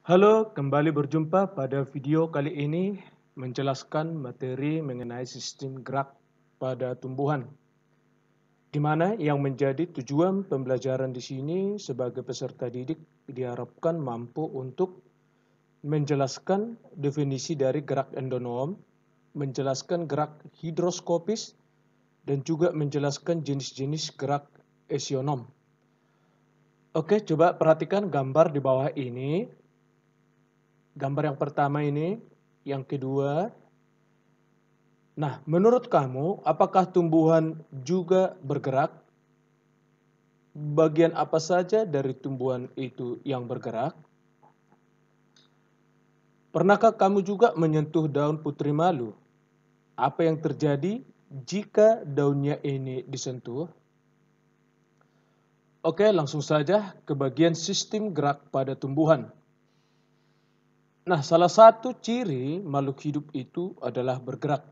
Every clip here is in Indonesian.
Halo, kembali berjumpa pada video kali ini menjelaskan materi mengenai sistem gerak pada tumbuhan, di mana yang menjadi tujuan pembelajaran di sini sebagai peserta didik diharapkan mampu untuk menjelaskan definisi dari gerak endonom, menjelaskan gerak hidroskopis, dan juga menjelaskan jenis-jenis gerak esionom. Oke, coba perhatikan gambar di bawah ini. Gambar yang pertama ini, yang kedua. Nah, menurut kamu, apakah tumbuhan juga bergerak? Bagian apa saja dari tumbuhan itu yang bergerak? Pernahkah kamu juga menyentuh daun putri malu? Apa yang terjadi jika daunnya ini disentuh? Oke, langsung saja ke bagian sistem gerak pada tumbuhan. Nah, salah satu ciri makhluk hidup itu adalah bergerak,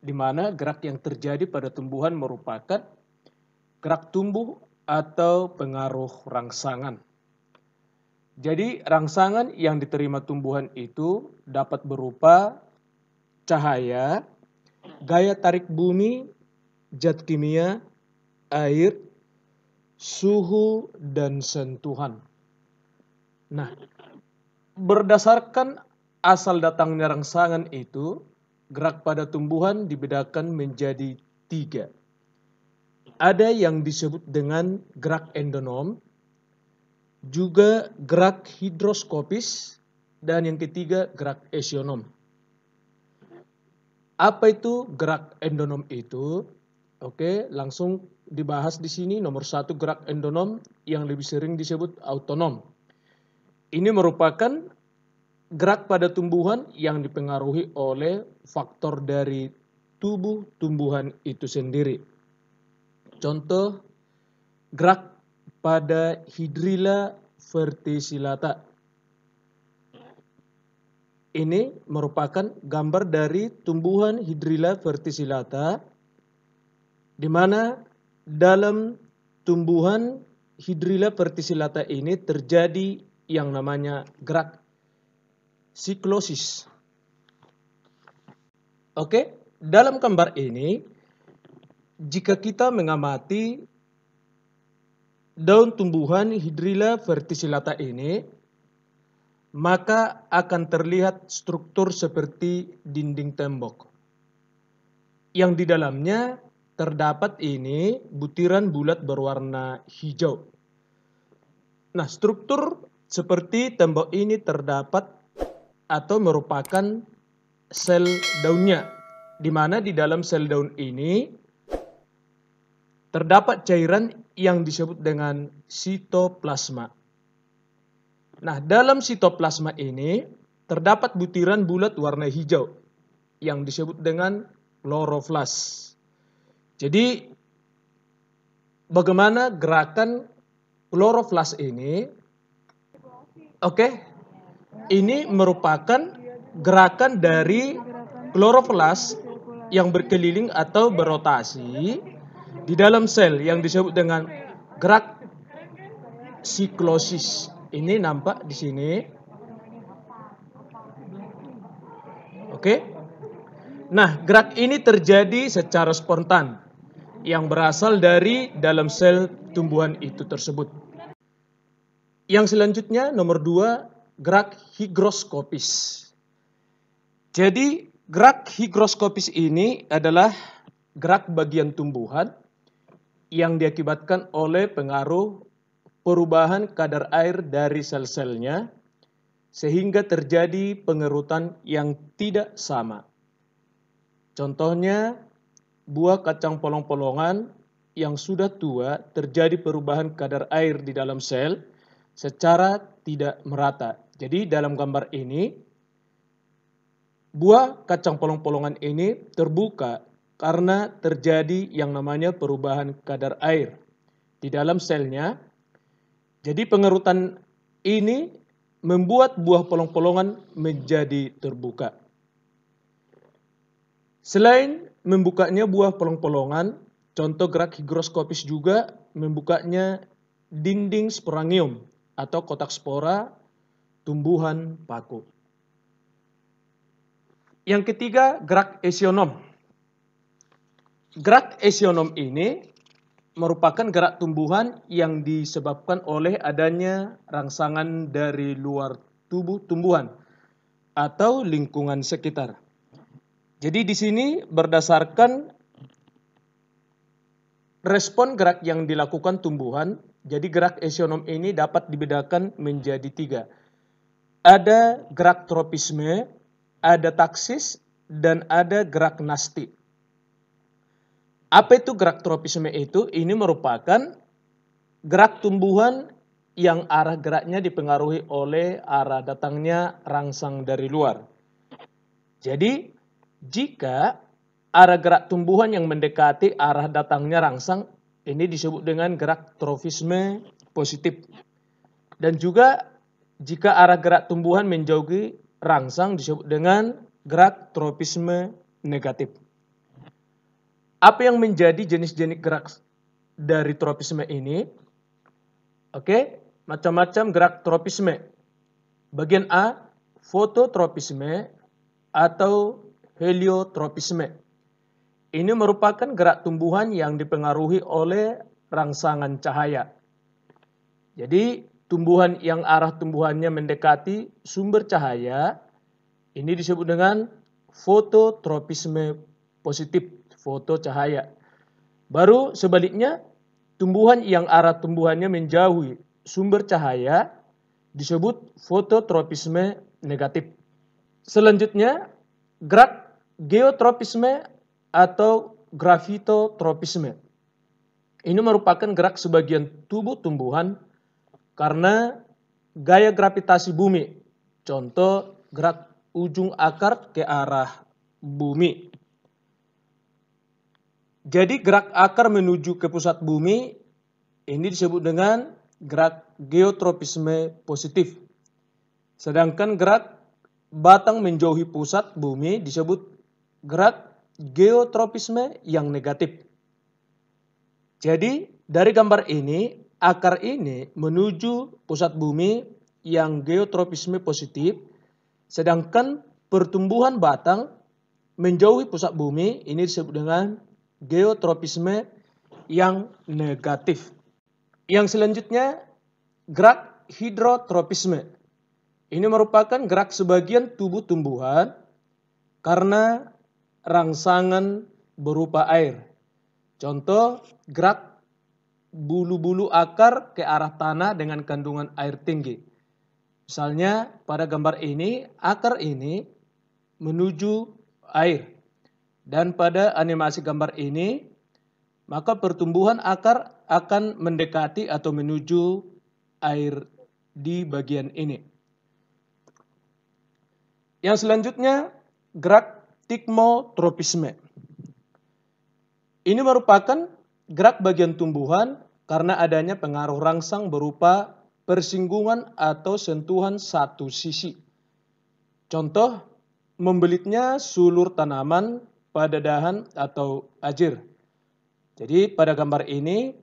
di mana gerak yang terjadi pada tumbuhan merupakan gerak tumbuh atau pengaruh rangsangan. Jadi rangsangan yang diterima tumbuhan itu dapat berupa cahaya, gaya tarik bumi, zat kimia, air, suhu, dan sentuhan. Nah, berdasarkan asal datangnya rangsangan itu, gerak pada tumbuhan dibedakan menjadi 3. Ada yang disebut dengan gerak endonom, juga gerak hidroskopis, dan yang ketiga gerak esionom. Apa itu gerak endonom itu? Oke, langsung dibahas di sini. Nomor 1, gerak endonom yang lebih sering disebut autonom. Ini merupakan gerak pada tumbuhan yang dipengaruhi oleh faktor dari tubuh tumbuhan itu sendiri. Contoh, gerak pada Hydrilla verticillata. Ini merupakan gambar dari tumbuhan Hydrilla verticillata, di mana dalam tumbuhan Hydrilla verticillata ini terjadi yang namanya gerak siklosis. Oke, dalam gambar ini, jika kita mengamati daun tumbuhan Hydrilla verticillata ini, maka akan terlihat struktur seperti dinding tembok, yang di dalamnya terdapat ini butiran bulat berwarna hijau. Nah, struktur seperti tembok ini terdapat atau merupakan sel daunnya, di mana di dalam sel daun ini terdapat cairan yang disebut dengan sitoplasma. Nah, dalam sitoplasma ini terdapat butiran bulat warna hijau yang disebut dengan kloroflas. Jadi, bagaimana gerakan kloroflas ini? Oke, ini merupakan gerakan dari kloroflas yang berkeliling atau berotasi di dalam sel yang disebut dengan gerak siklosis. Ini nampak di sini. Oke. Nah, gerak ini terjadi secara spontan yang berasal dari dalam sel tumbuhan itu tersebut. Yang selanjutnya nomor 2, gerak higroskopis. Jadi, gerak higroskopis ini adalah gerak bagian tumbuhan yang diakibatkan oleh pengaruh perubahan kadar air dari sel-selnya sehingga terjadi pengerutan yang tidak sama. Contohnya, buah kacang polong-polongan yang sudah tua terjadi perubahan kadar air di dalam sel secara tidak merata. Jadi dalam gambar ini, buah kacang polong-polongan ini terbuka karena terjadi yang namanya perubahan kadar air di dalam selnya. Jadi pengerutan ini membuat buah polong-polongan menjadi terbuka. Selain membukanya buah polong-polongan, contoh gerak higroskopis juga membukanya dinding sporangium atau kotak spora tumbuhan paku. Yang ketiga, gerak esionom. Gerak esionom ini merupakan gerak tumbuhan yang disebabkan oleh adanya rangsangan dari luar tubuh tumbuhan atau lingkungan sekitar. Jadi di sini berdasarkan respon gerak yang dilakukan tumbuhan, jadi gerak esionom ini dapat dibedakan menjadi 3. Ada gerak tropisme, ada taksis, dan ada gerak nasti. Apa itu gerak tropisme itu? Ini merupakan gerak tumbuhan yang arah geraknya dipengaruhi oleh arah datangnya rangsang dari luar. Jadi, jika arah gerak tumbuhan yang mendekati arah datangnya rangsang, ini disebut dengan gerak trofisme positif. Dan juga jika arah gerak tumbuhan menjauhi rangsang disebut dengan gerak tropisme negatif. Apa yang menjadi jenis-jenis gerak dari tropisme ini? Oke, macam-macam gerak tropisme. Bagian A, fototropisme atau heliotropisme. Ini merupakan gerak tumbuhan yang dipengaruhi oleh rangsangan cahaya. Jadi, tumbuhan yang arah tumbuhannya mendekati sumber cahaya, ini disebut dengan fototropisme positif, foto cahaya. Baru sebaliknya, tumbuhan yang arah tumbuhannya menjauhi sumber cahaya disebut fototropisme negatif. Selanjutnya, gerak geotropisme atau gravitotropisme. Ini merupakan gerak sebagian tubuh tumbuhan karena gaya gravitasi bumi. Contoh, gerak ujung akar ke arah bumi. Jadi gerak akar menuju ke pusat bumi ini disebut dengan gerak geotropisme positif. Sedangkan gerak batang menjauhi pusat bumi disebut gerak geotropisme yang negatif. Jadi dari gambar ini, akar ini menuju pusat bumi yang geotropisme positif, sedangkan pertumbuhan batang menjauhi pusat bumi ini disebut dengan geotropisme yang negatif. Yang selanjutnya, gerak hidrotropisme. Ini merupakan gerak sebagian tubuh tumbuhan karena rangsangan berupa air. Contoh, gerak bulu-bulu akar ke arah tanah dengan kandungan air tinggi. Misalnya pada gambar ini, akar ini menuju air. Dan pada animasi gambar ini, maka pertumbuhan akar akan mendekati atau menuju air di bagian ini. Yang selanjutnya, gerak tikmotropisme. Ini merupakan gerak bagian tumbuhan karena adanya pengaruh rangsang berupa persinggungan atau sentuhan satu sisi. Contoh, membelitnya sulur tanaman pada dahan atau ajir. Jadi pada gambar ini,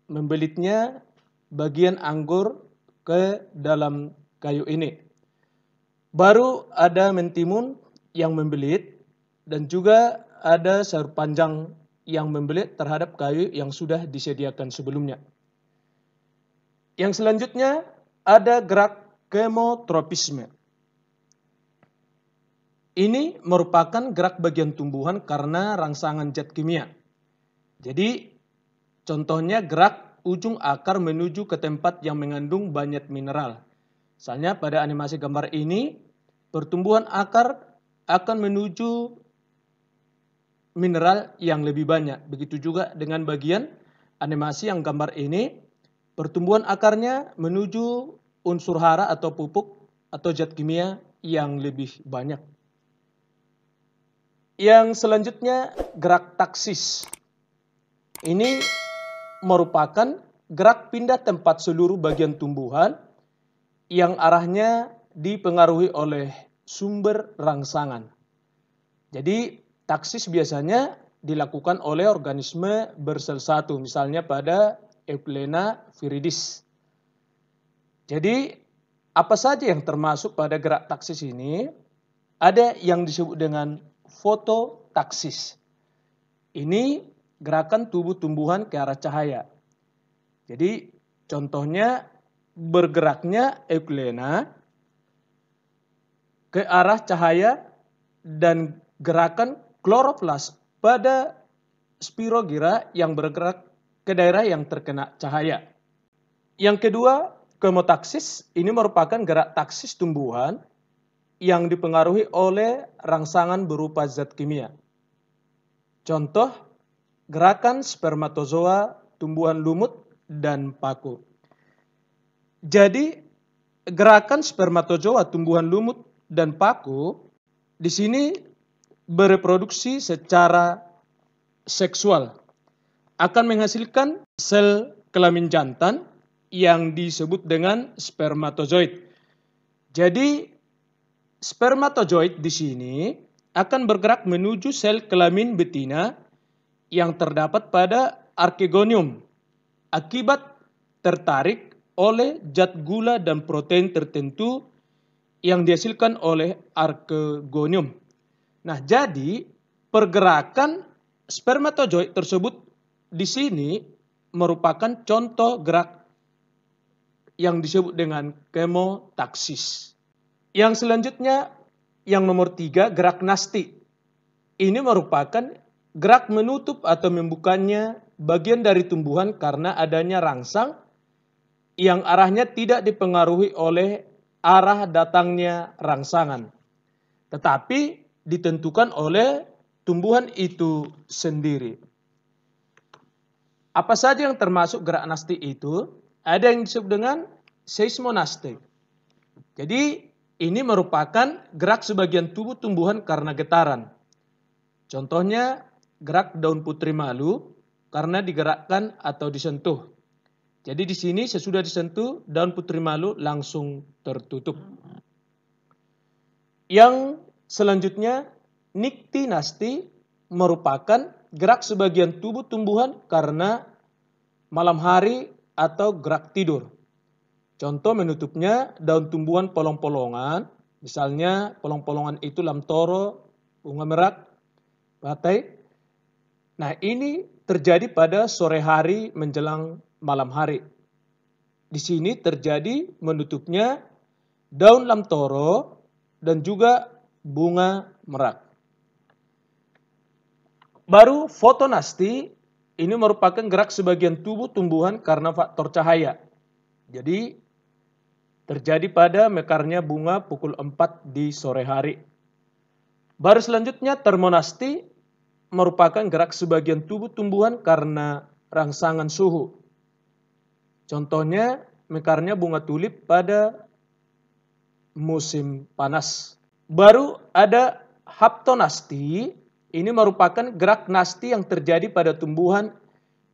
membelitnya bagian anggur ke dalam kayu ini. Baru ada mentimun yang membelit dan juga ada sayur panjang yang membelit terhadap kayu yang sudah disediakan sebelumnya. Yang selanjutnya ada gerak kemotropisme. Ini merupakan gerak bagian tumbuhan karena rangsangan zat kimia. Jadi contohnya gerak ujung akar menuju ke tempat yang mengandung banyak mineral. Misalnya pada animasi gambar ini, pertumbuhan akar akan menuju mineral yang lebih banyak. Begitu juga dengan bagian animasi yang gambar ini, pertumbuhan akarnya menuju unsur hara atau pupuk atau zat kimia yang lebih banyak. Yang selanjutnya gerak taksis. Ini merupakan gerak pindah tempat seluruh bagian tumbuhan yang arahnya dipengaruhi oleh sumber rangsangan. Jadi taksis biasanya dilakukan oleh organisme bersel satu, misalnya pada Euglena viridis. Jadi apa saja yang termasuk pada gerak taksis ini? Ada yang disebut dengan fototaksis. Ini gerakan tubuh tumbuhan ke arah cahaya. Jadi contohnya bergeraknya euglena ke arah cahaya dan gerakan kloroplas pada spirogyra yang bergerak ke daerah yang terkena cahaya. Yang kedua, kemotaksis. Ini merupakan gerak taksis tumbuhan yang dipengaruhi oleh rangsangan berupa zat kimia. Contoh, gerakan spermatozoa, tumbuhan lumut, dan paku. Jadi, gerakan spermatozoa, tumbuhan lumut, dan paku di sini bereproduksi secara seksual. Akan menghasilkan sel kelamin jantan yang disebut dengan spermatozoid. Jadi, spermatozoid di sini akan bergerak menuju sel kelamin betina yang terdapat pada archegonium akibat tertarik oleh zat gula dan protein tertentu yang dihasilkan oleh archegonium. Nah, jadi pergerakan spermatozoid tersebut di sini merupakan contoh gerak yang disebut dengan kemotaksis. Yang selanjutnya, yang nomor 3, gerak nasti. Ini merupakan gerak menutup atau membukanya bagian dari tumbuhan karena adanya rangsang yang arahnya tidak dipengaruhi oleh arah datangnya rangsangan, tetapi ditentukan oleh tumbuhan itu sendiri. Apa saja yang termasuk gerak nasti itu? Ada yang disebut dengan seismonasti. Jadi, ini merupakan gerak sebagian tubuh tumbuhan karena getaran. Contohnya gerak daun putri malu karena digerakkan atau disentuh. Jadi di sini sesudah disentuh daun putri malu langsung tertutup. Yang selanjutnya niktinasti merupakan gerak sebagian tubuh tumbuhan karena malam hari atau gerak tidur. Contoh menutupnya daun tumbuhan polong-polongan, misalnya polong-polongan itu lamtoro, bunga merak, batai. Nah, ini terjadi pada sore hari menjelang malam hari. Di sini terjadi menutupnya daun lamtoro dan juga bunga merak. Baru fotonasti, ini merupakan gerak sebagian tubuh tumbuhan karena faktor cahaya. Jadi terjadi pada mekarnya bunga pukul 4 di sore hari. Baru selanjutnya termonasti merupakan gerak sebagian tubuh tumbuhan karena rangsangan suhu. Contohnya mekarnya bunga tulip pada musim panas. Baru ada haptonasti, ini merupakan gerak nasti yang terjadi pada tumbuhan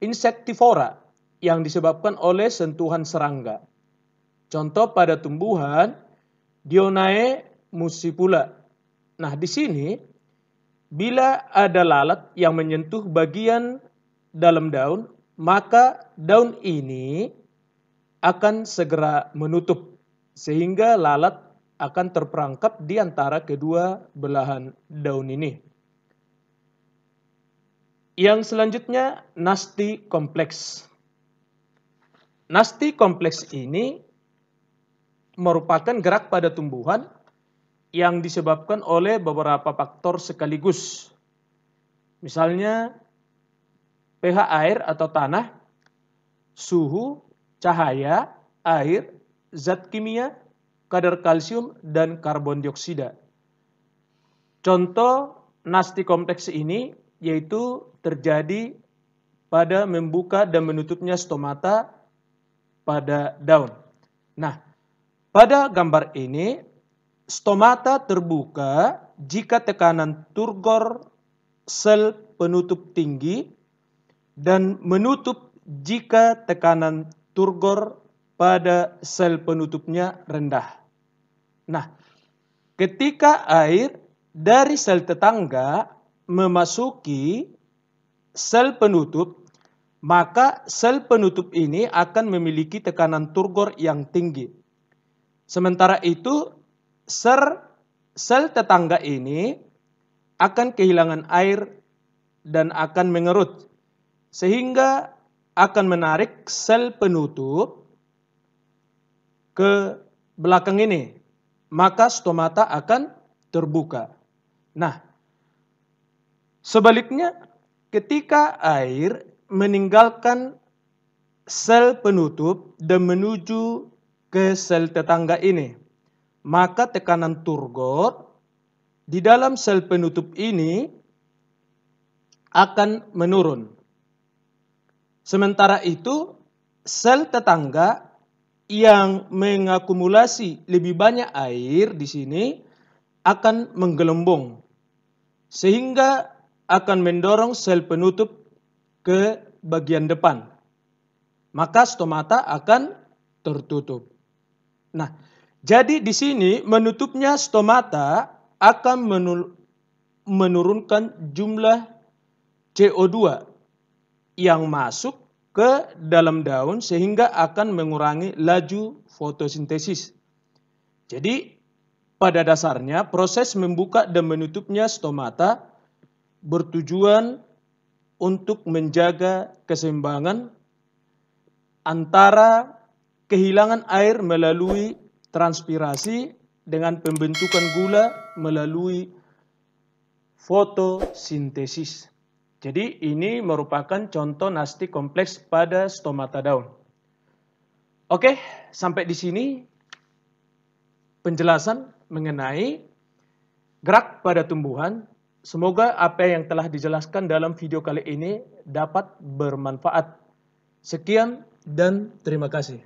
insektivora yang disebabkan oleh sentuhan serangga. Contoh pada tumbuhan Dionaea muscipula. Nah, di sini bila ada lalat yang menyentuh bagian dalam daun, maka daun ini akan segera menutup sehingga lalat akan terperangkap di antara kedua belahan daun ini. Yang selanjutnya nasti kompleks. Nasti kompleks ini merupakan gerak pada tumbuhan yang disebabkan oleh beberapa faktor sekaligus. Misalnya pH air atau tanah, suhu, cahaya, air, zat kimia, kadar kalsium, dan karbon dioksida. Contoh nasti kompleks ini yaitu terjadi pada membuka dan menutupnya stomata pada daun. Nah, pada gambar ini, stomata terbuka jika tekanan turgor sel penutup tinggi dan menutup jika tekanan turgor pada sel penutupnya rendah. Nah, ketika air dari sel tetangga memasuki sel penutup, maka sel penutup ini akan memiliki tekanan turgor yang tinggi. Sementara itu, sel tetangga ini akan kehilangan air dan akan mengerut, sehingga akan menarik sel penutup ke belakang ini. Maka stomata akan terbuka. Nah, sebaliknya ketika air meninggalkan sel penutup dan menuju ke sel tetangga ini, maka tekanan turgor di dalam sel penutup ini akan menurun. Sementara itu, sel tetangga yang mengakumulasi lebih banyak air di sini akan menggelembung, sehingga akan mendorong sel penutup ke bagian depan. Maka stomata akan tertutup. Nah, jadi di sini menutupnya stomata akan menurunkan jumlah CO2 yang masuk ke dalam daun sehingga akan mengurangi laju fotosintesis. Jadi pada dasarnya proses membuka dan menutupnya stomata bertujuan untuk menjaga keseimbangan antara kehilangan air melalui transpirasi dengan pembentukan gula melalui fotosintesis. Jadi ini merupakan contoh nasti kompleks pada stomata daun. Oke, sampai di sini penjelasan mengenai gerak pada tumbuhan. Semoga apa yang telah dijelaskan dalam video kali ini dapat bermanfaat. Sekian dan terima kasih.